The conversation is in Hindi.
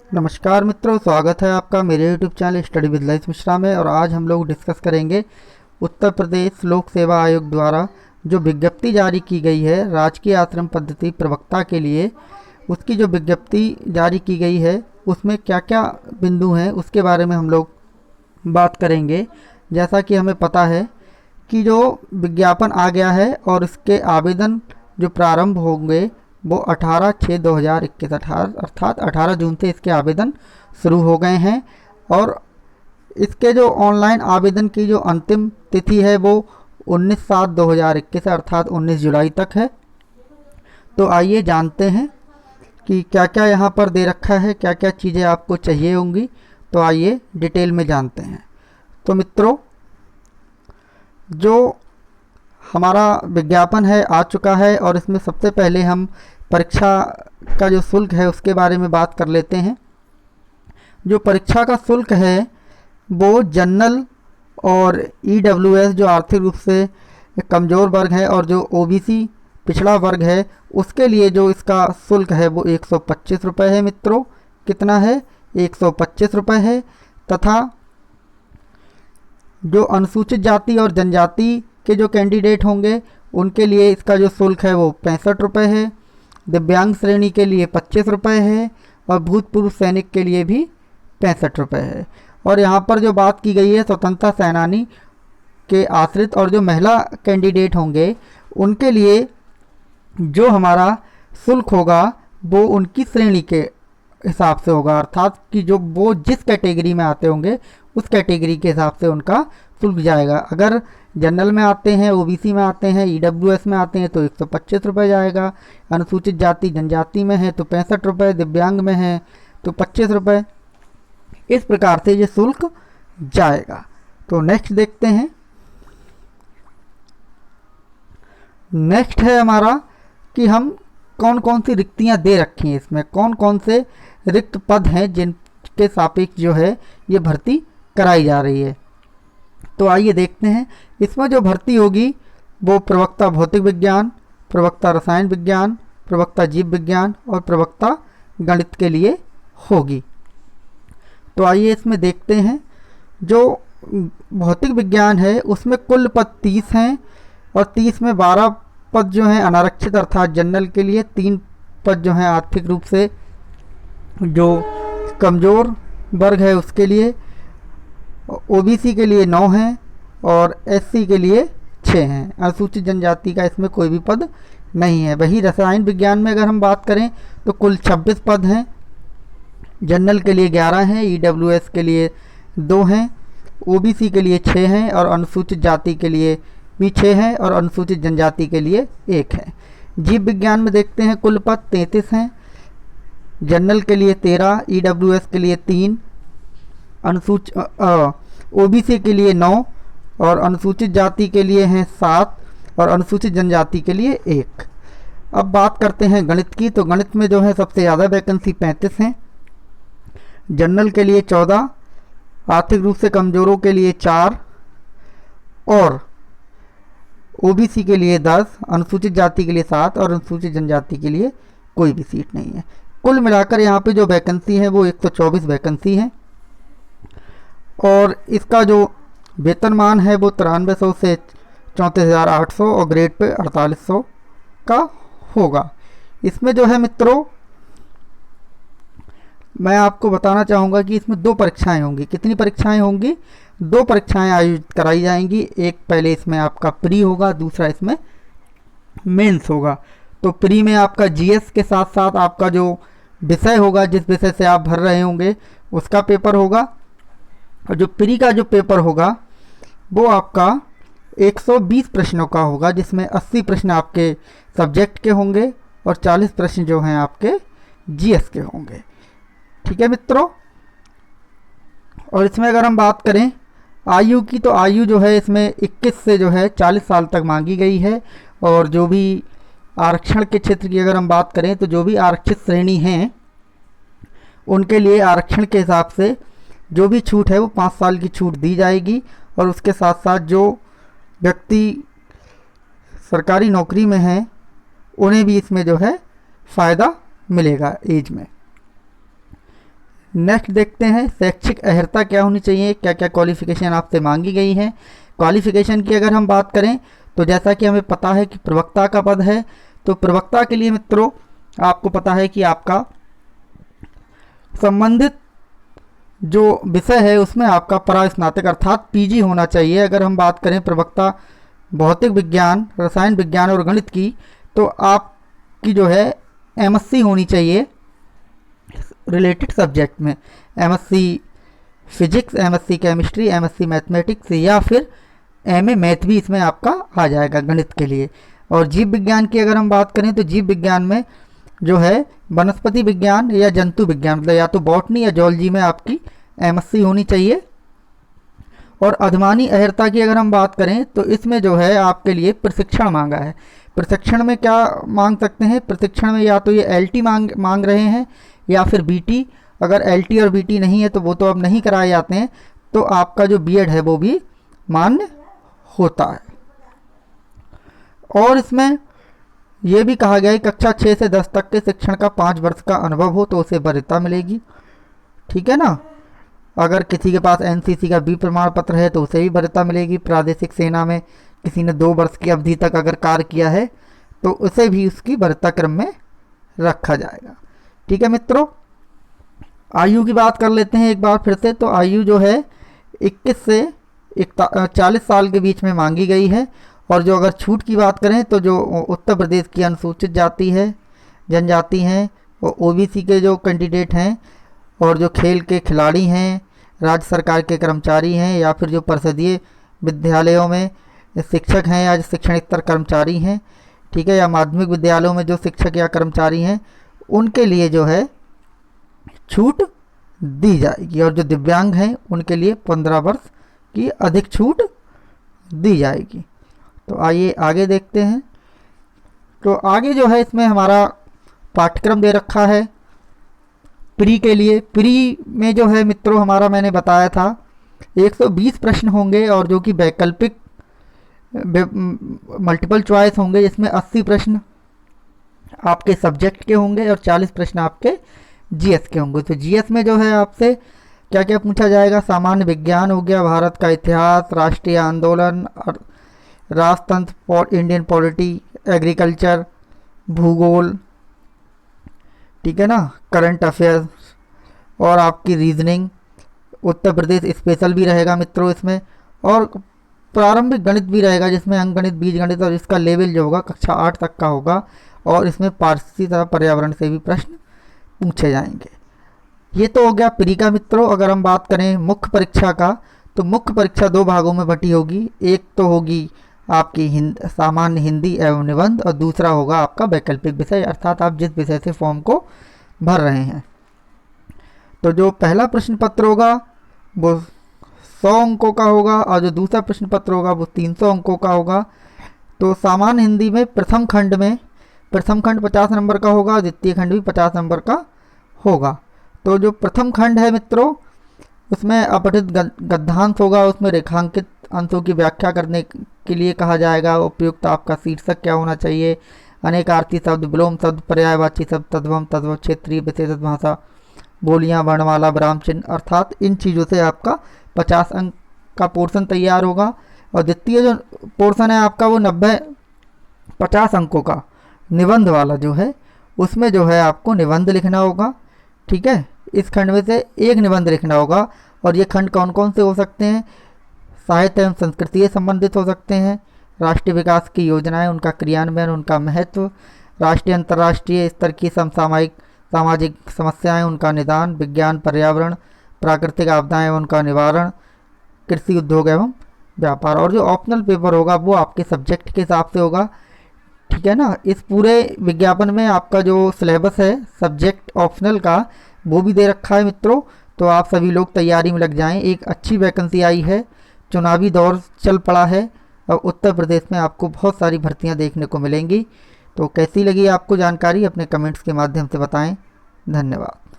नमस्कार मित्रों, स्वागत है आपका मेरे YouTube चैनल स्टडी विद लाइस मिश्रा में। और आज हम लोग डिस्कस करेंगे उत्तर प्रदेश लोक सेवा आयोग द्वारा जो विज्ञप्ति जारी की गई है राजकीय आश्रम पद्धति प्रवक्ता के लिए। उसकी जो विज्ञप्ति जारी की गई है उसमें क्या क्या बिंदु हैं उसके बारे में हम लोग बात करेंगे। जैसा कि हमें पता है कि जो विज्ञापन आ गया है और इसके आवेदन जो प्रारंभ होंगे वो 18/6/2021 अर्थात 18 जून से इसके आवेदन शुरू हो गए हैं। और इसके जो ऑनलाइन आवेदन की जो अंतिम तिथि है वो 19/7/2021 अर्थात 19 जुलाई तक है। तो आइए जानते हैं कि क्या क्या यहाँ पर दे रखा है, क्या क्या चीज़ें आपको चाहिए होंगी। तो आइए डिटेल में जानते हैं। तो मित्रों, जो हमारा विज्ञापन है आ चुका है और इसमें सबसे पहले हम परीक्षा का जो शुल्क है उसके बारे में बात कर लेते हैं। जो परीक्षा का शुल्क है वो जनरल और ईडब्ल्यूएस जो आर्थिक रूप से कमज़ोर वर्ग है और जो ओबीसी पिछड़ा वर्ग है उसके लिए जो इसका शुल्क है वो 125 रुपये है। मित्रों, कितना है? 125 रुपये है। तथा जो अनुसूचित जाति और जनजाति के जो कैंडिडेट होंगे उनके लिए इसका जो शुल्क है वो 65 रुपये है। दिव्यांग श्रेणी के लिए 25 रुपये है और भूतपूर्व सैनिक के लिए भी 65 रुपये है। और यहाँ पर जो बात की गई है स्वतंत्रता सेनानी के आश्रित और जो महिला कैंडिडेट होंगे उनके लिए जो हमारा शुल्क होगा वो उनकी श्रेणी के हिसाब से होगा, अर्थात कि जो वो जिस कैटेगरी में आते होंगे उस कैटेगरी के हिसाब से उनका शुल्क जाएगा। अगर जनरल में आते हैं, ओबीसी में आते हैं, ईडब्ल्यूएस में आते हैं तो 125 रुपये जाएगा। अनुसूचित जाति जनजाति में है तो 65 रुपये, दिव्यांग में है तो 25 रुपये। इस प्रकार से ये शुल्क जाएगा। तो नेक्स्ट देखते हैं। नेक्स्ट है हमारा कि हम कौन कौन सी रिक्तियां दे रखी हैं, इसमें कौन कौन से रिक्त पद हैं जिनके सापेक्ष जो है ये भर्ती कराई जा रही है। तो आइए देखते हैं। इसमें जो भर्ती होगी वो प्रवक्ता भौतिक विज्ञान, प्रवक्ता रसायन विज्ञान, प्रवक्ता जीव विज्ञान और प्रवक्ता गणित के लिए होगी। तो आइए इसमें देखते हैं। जो भौतिक विज्ञान है उसमें कुल पद 30 हैं और 30 में 12 पद जो हैं अनारक्षित अर्थात जनरल के लिए, 3 पद जो हैं आर्थिक रूप से जो कमज़ोर वर्ग है उसके लिए, ओबीसी के लिए 9 हैं और एससी के लिए 6 हैं। अनुसूचित जनजाति का इसमें कोई भी पद नहीं है। वही रसायन विज्ञान में अगर हम बात करें तो कुल 26 पद हैं। जनरल के लिए 11 हैं, ईडब्ल्यूएस के लिए 2 हैं, ओबीसी के लिए 6 हैं और अनुसूचित जाति के लिए भी 6 हैं और अनुसूचित जनजाति के लिए 1 है। जीव विज्ञान में देखते हैं कुल पद 33 हैं। जनरल के लिए 13, ईडब्ल्यूएस के लिए 3, ओबीसी के लिए 9 और अनुसूचित जाति के लिए हैं 7 और अनुसूचित जनजाति के लिए 1। अब बात करते हैं गणित की। तो गणित में जो है सबसे ज़्यादा वैकेंसी 35 हैं। जनरल के लिए 14, आर्थिक रूप से कमज़ोरों के लिए 4 और ओबीसी के लिए 10, अनुसूचित जाति के लिए 7 और अनुसूचित जनजाति के लिए कोई भी सीट नहीं है। कुल मिलाकर यहाँ पे जो वैकेंसी है वो 124 वैकेंसी है। और इसका जो वेतनमान है वो 9300 से 34,800 और ग्रेड पे 4800 का होगा। इसमें जो है मित्रों मैं आपको बताना चाहूँगा कि इसमें 2 परीक्षाएं होंगी। कितनी परीक्षाएं होंगी? 2 परीक्षाएं आयोजित कराई जाएंगी। एक पहले इसमें आपका प्री होगा, दूसरा इसमें मेंस होगा। तो प्री में आपका जीएस के साथ साथ आपका जो विषय होगा, जिस विषय से आप भर रहे होंगे उसका पेपर होगा। और जो प्री का जो पेपर होगा वो आपका 120 प्रश्नों का होगा, जिसमें 80 प्रश्न आपके सब्जेक्ट के होंगे और 40 प्रश्न जो हैं आपके जीएस के होंगे। ठीक है मित्रों। और इसमें अगर हम बात करें आयु की तो आयु जो है इसमें 21 से जो है 40 साल तक मांगी गई है। और जो भी आरक्षण के क्षेत्र की अगर हम बात करें तो जो भी आरक्षित श्रेणी हैं उनके लिए आरक्षण के हिसाब से जो भी छूट है वो 5 साल की छूट दी जाएगी। और उसके साथ साथ जो व्यक्ति सरकारी नौकरी में हैं उन्हें भी इसमें जो है फ़ायदा मिलेगा एज में। नेक्स्ट देखते हैं शैक्षिक अर्हता क्या होनी चाहिए, क्या क्या क्वालिफिकेशन आपसे मांगी गई है। क्वालिफिकेशन की अगर हम बात करें तो जैसा कि हमें पता है कि प्रवक्ता का पद है, तो प्रवक्ता के लिए मित्रों आपको पता है कि आपका संबंधित जो विषय है उसमें आपका परास्नातक अर्थात पीजी होना चाहिए। अगर हम बात करें प्रवक्ता भौतिक विज्ञान, रसायन विज्ञान और गणित की, तो आपकी जो है एमएससी होनी चाहिए रिलेटेड सब्जेक्ट में, MSc physics, MSc chemistry, MSc mathematics या फिर एमए मैथ भी इसमें आपका आ जाएगा गणित के लिए। और जीव विज्ञान की अगर हम बात करें तो जीव विज्ञान में जो है वनस्पति विज्ञान या जंतु विज्ञान, मतलब या तो बॉटनी या जूलॉजी में आपकी एमएससी होनी चाहिए। और अधिमानी अर्हता की अगर हम बात करें तो इसमें जो है आपके लिए प्रशिक्षण मांगा है। प्रशिक्षण में क्या मांग सकते हैं, प्रशिक्षण में या तो ये एलटी मांग रहे हैं या फिर बीटी। अगर एलटी और बीटी नहीं है तो वो तो अब नहीं कराए जाते हैं, तो आपका जो बीएड है वो भी मान्य होता है। और इसमें यह भी कहा गया है कक्षा 6 से 10 तक के शिक्षण का 5 वर्ष का अनुभव हो तो उसे वरीयता मिलेगी, ठीक है ना। अगर किसी के पास एनसीसी का बी प्रमाण पत्र है तो उसे भी वरीयता मिलेगी। प्रादेशिक सेना में किसी ने 2 वर्ष की अवधि तक अगर कार्य किया है तो उसे भी उसकी वरीयता क्रम में रखा जाएगा, ठीक है मित्रों। आयु की बात कर लेते हैं एक बार फिर से। तो आयु जो है 21 से 40 साल के बीच में मांगी गई है। और जो अगर छूट की बात करें तो जो उत्तर प्रदेश की अनुसूचित जाति है, जनजाति हैं, और ओबीसी के जो कैंडिडेट हैं, और जो खेल के खिलाड़ी हैं, राज्य सरकार के कर्मचारी हैं, या फिर जो परिषदीय विद्यालयों में शिक्षक हैं या शिक्षणेतर कर्मचारी हैं, ठीक है, या माध्यमिक विद्यालयों में जो शिक्षक या कर्मचारी हैं, उनके लिए जो है छूट दी जाएगी। और जो दिव्यांग हैं उनके लिए 15 वर्ष की अधिक छूट दी जाएगी। तो आइए आगे देखते हैं। तो आगे जो है इसमें हमारा पाठ्यक्रम दे रखा है प्री के लिए। प्री में जो है मित्रों हमारा मैंने बताया था 120 प्रश्न होंगे, और जो कि वैकल्पिक मल्टीपल चॉइस होंगे, जिसमें 80 प्रश्न आपके सब्जेक्ट के होंगे और 40 प्रश्न आपके जीएस के होंगे। तो जीएस में जो है आपसे क्या क्या पूछा जाएगा, सामान्य विज्ञान हो गया, भारत का इतिहास, राष्ट्रीय आंदोलन, राजतंत्र, इंडियन पॉलिटी, एग्रीकल्चर, भूगोल, ठीक है ना, करंट अफेयर्स, और आपकी रीजनिंग। उत्तर प्रदेश स्पेशल भी रहेगा मित्रों इसमें, और प्रारंभिक गणित भी रहेगा जिसमें अंकगणित, बीजगणित, और इसका लेवल जो होगा कक्षा 8 तक का होगा। और इसमें पारसी तथा पर्यावरण से भी प्रश्न पूछे जाएंगे। ये तो हो गया प्री का मित्रों। अगर हम बात करें मुख्य परीक्षा का, तो मुख्य परीक्षा 2 भागों में बटी होगी। एक तो होगी आपकी सामान्य हिंदी एवं निबंध, और दूसरा होगा आपका वैकल्पिक विषय, अर्थात आप जिस विषय से फॉर्म को भर रहे हैं। तो जो पहला प्रश्न पत्र होगा वो 100 अंकों का होगा, और जो दूसरा प्रश्न पत्र होगा वो 300 अंकों का होगा। तो सामान्य हिंदी में प्रथम खंड 50 नंबर का होगा, द्वितीय खंड भी 50 नंबर का होगा। तो जो प्रथम खंड है मित्रों उसमें अपठित गद्यांश होगा, उसमें रेखांकित अंशों की व्याख्या करने के लिए कहा जाएगा। उपयुक्त आपका शीर्षक क्या होना चाहिए, अनेकार्थी शब्द, विलोम शब्द, पर्यायवाची शब्द, तद्भव, क्षेत्रीय, विशेषण भाषा, बोलियां, वर्णमाला, विराम चिन्ह, अर्थात इन चीज़ों से आपका 50 अंक का पोर्शन तैयार होगा। और द्वितीय जो पोर्शन है आपका वो 50 अंकों का निबंध वाला जो है, उसमें जो है आपको निबंध लिखना होगा, ठीक है। इस खंड में से एक निबंध लिखना होगा। और ये खंड कौन कौन से हो सकते हैं, साहित्य एवं संस्कृति से संबंधित हो सकते हैं, राष्ट्रीय विकास की योजनाएं, उनका क्रियान्वयन, उनका महत्व, राष्ट्रीय अंतर्राष्ट्रीय स्तर की समसामयिक सामाजिक समस्याएं, उनका निदान, विज्ञान, पर्यावरण, प्राकृतिक आपदाएं, उनका निवारण, कृषि, उद्योग एवं व्यापार। और जो ऑप्शनल पेपर होगा वो आपके सब्जेक्ट के हिसाब से होगा, ठीक है ना। इस पूरे विज्ञापन में आपका जो सिलेबस है सब्जेक्ट ऑप्शनल का वो भी दे रखा है मित्रों। तो आप सभी लोग तैयारी में लग जाएं। एक अच्छी वैकेंसी आई है, चुनावी दौर चल पड़ा है, और उत्तर प्रदेश में आपको बहुत सारी भर्तियां देखने को मिलेंगी। तो कैसी लगी आपको जानकारी अपने कमेंट्स के माध्यम से बताएं। धन्यवाद।